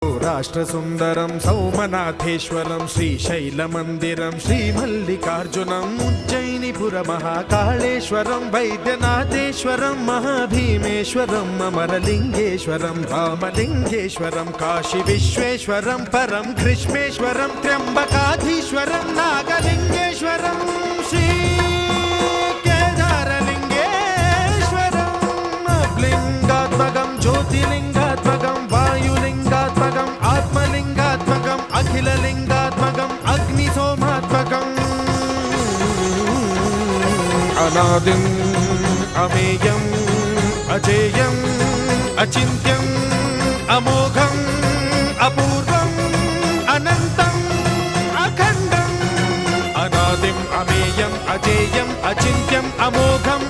राष्ट्रसुन्दरं सौमनाथेश्वरं श्रीशैलमन्दिरं श्रीमल्लिकार्जुनम् उज्जयिनीपुरमहाकाळेश्वरं वैद्यनाथेश्वरं महाभीमेश्वरम् अमरलिङ्गेश्वरं रामलिङ्गेश्वरं काशीविश्वेश्वरं परं ग्रीष्मेश्वरं त्र्यम्बकाधीश्वरं नागलिङ्गेश्वरं श्रीकेदारलिङ्गेश्वरम् लिङ्गात्मकं ज्योतिलिङ्गात्मकं वायुलिङ्गात्मकम् आत्मलिङ्गात्मकम् अखिललिङ्गात्मकम् अग्निसोमात्मकम् अनादिम् अमेयम् अजेयम् अचिन्त्यम् अमोघम् अपूर्वम् अनन्तम् अखण्डम् अनादिम् अमेयम् अजेयम् अचिन्त्यम् अमोघम्